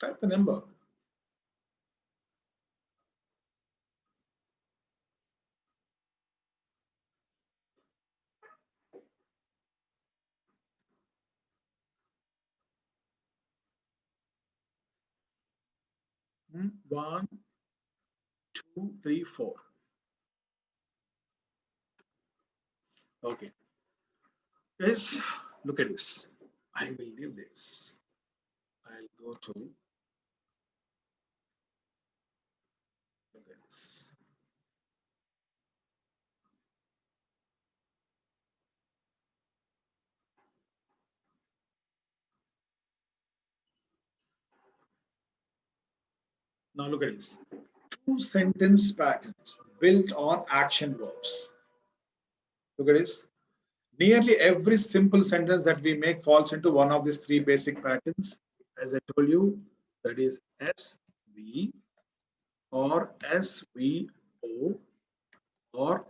Type the number. One, two, three, four. Okay. Yes, look at this. I will leave this. I'll go to look at this. Now look at this. Two sentence patterns built on action verbs. Look at this. Nearly every simple sentence that we make falls into one of these three basic patterns. As I told you, that is SV or SVO or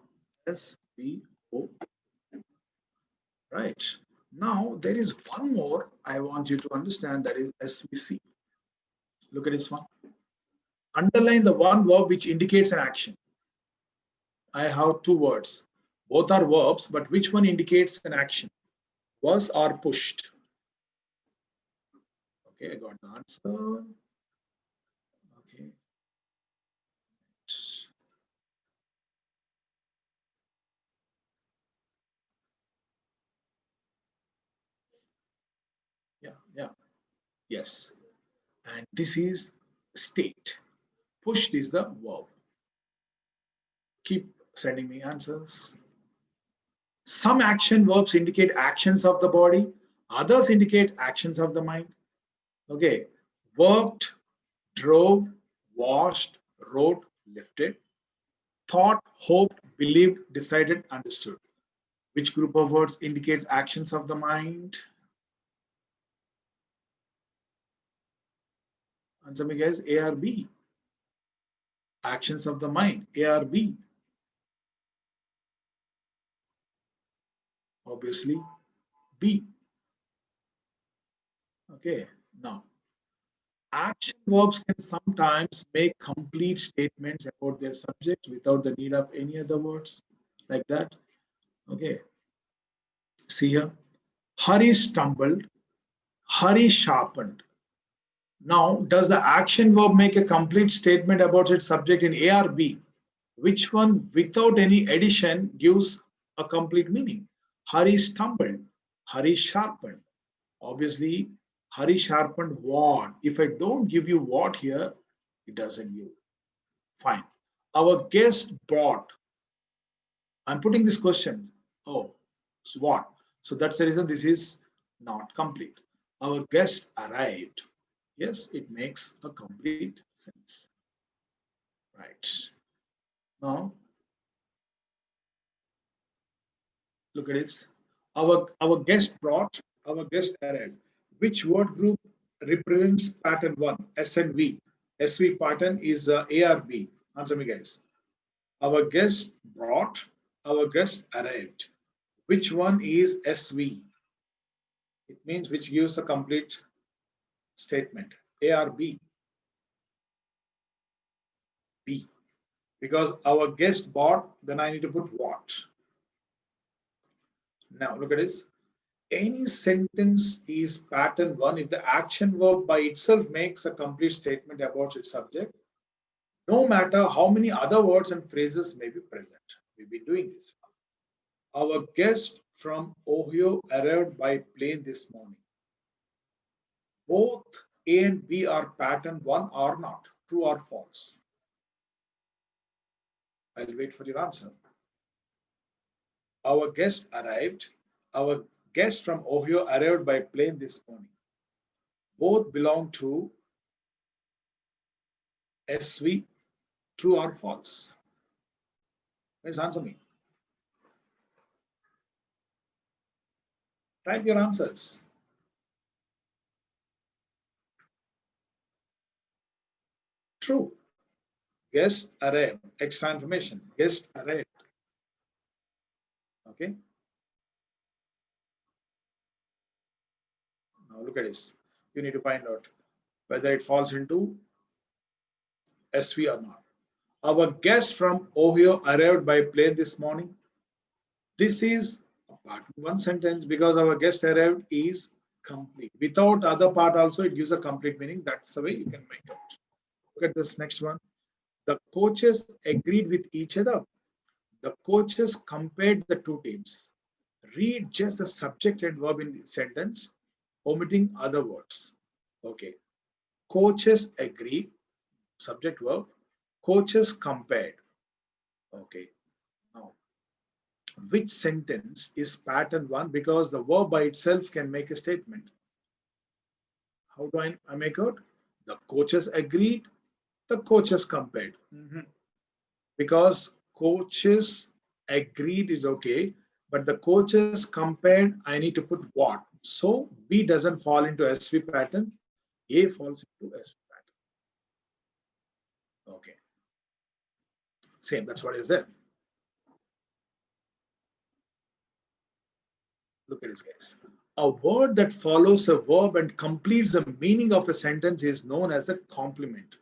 SVO. Right. Now, there is one more I want you to understand, that is SVC. Look at this one. Underline the one verb which indicates an action. I have two words. Both are verbs, but which one indicates an action? Was or pushed? Okay, I got the answer. Okay. Yeah. Yes. And this is state. Pushed is the verb. Keep sending me answers. Some action verbs indicate actions of the body, others indicate actions of the mind. Okay. Worked, drove, washed, wrote, lifted, thought, hoped, believed, decided, understood. Which group of words indicates actions of the mind? Answer me, guys. A or B? Actions of the mind. A or B? Obviously, B. Okay. Now, action verbs can sometimes make complete statements about their subject without the need of any other words, like that. Okay. See here. Hari stumbled. Hari sharpened. Now, does the action verb make a complete statement about its subject in A or B? Which one, without any addition, gives a complete meaning? Hari stumbled. Hari sharpened. Obviously, Hari sharpened what? If I don't give you what here, it doesn't give. Fine. Our guest brought. I'm putting this question. Oh, so what? So that's the reason this is not complete. Our guest arrived. Yes, it makes a complete sense. Right. Now, look at this. Our guest brought, our guest arrived. Which word group represents pattern one? S and V. SV pattern is A or B. Answer me, guys. Our guest brought, our guest arrived. Which one is SV? It means which gives a complete. statement? A or B? B. Because our guest bought, then I need to put what? Now look at this. Any sentence is pattern one if the action verb by itself makes a complete statement about its subject, no matter how many other words and phrases may be present. We've been doing this. Our guest from Ohio arrived by plane this morning. Both A and B are pattern one or not, true or false. I'll wait for your answer. Our guest arrived. Our guest from Ohio arrived by plane this morning. Both belong to SV, true or false? Please answer me. Type your answers. True. Guest arrived. Extra information. Guest arrived. Okay. Now look at this. You need to find out whether it falls into SV or not. Our guest from Ohio arrived by plane this morning. This is a part one sentence because our guest arrived is complete. Without other part also, it gives a complete meaning. That's the way you can make it. Look at this next one. The coaches agreed with each other. The coaches compared the two teams. Read just the subject and verb in the sentence, omitting other words. Okay. Coaches agreed, subject verb. Coaches compared. Okay. Now, which sentence is pattern one? Because the verb by itself can make a statement. How do I make out? The coaches agreed, the coaches compared. Because coaches agreed is okay, but the coaches compared, I need to put what? So B doesn't fall into SV pattern, A falls into SV pattern. Okay. Same, that's what is there. Look at this, guys. A word that follows a verb and completes the meaning of a sentence is known as a complement,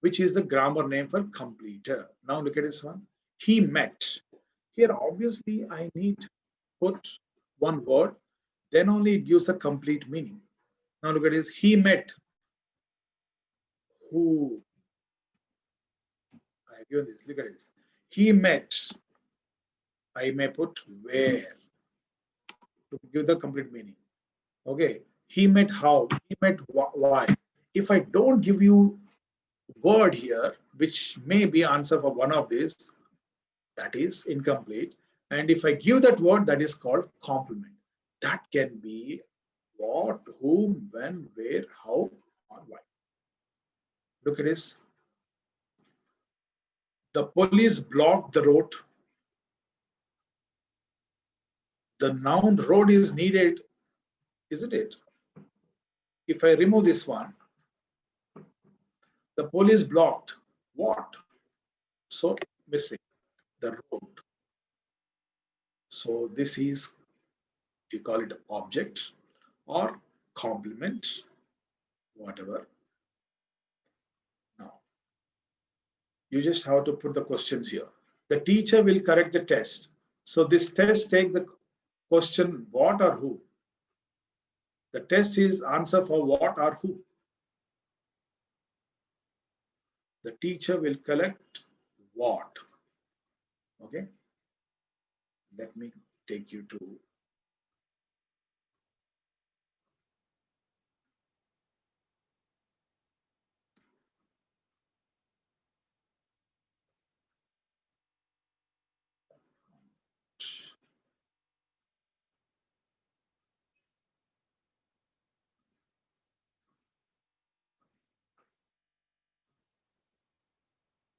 which is the grammar name for completer. Now look at this one. He met. Here, obviously, I need to put one word, then only it gives a complete meaning. Now look at this. He met who? I have given this. Look at this. He met. I may put where to give the complete meaning. Okay. He met how? He met why? If I don't give you word here, which may be answer for one of these, that is incomplete. And if I give that word, that is called complement. That can be what, whom, when, where, how, or why. Look at this. The police blocked the road. The noun road is needed, isn't it? If I remove this one, the police blocked what? So missing the road. So this is, you call it object or complement, whatever. Now, you just have to put the questions here. The teacher will correct the test. So this test take the question what or who. The test is answer for what or who. The teacher will collect what. Okay. Let me take you to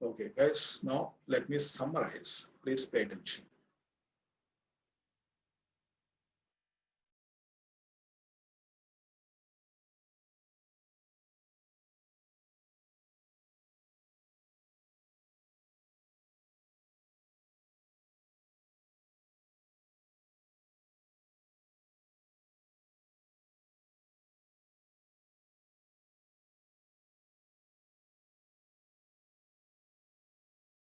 okay, guys. Now let me summarize. Please pay attention.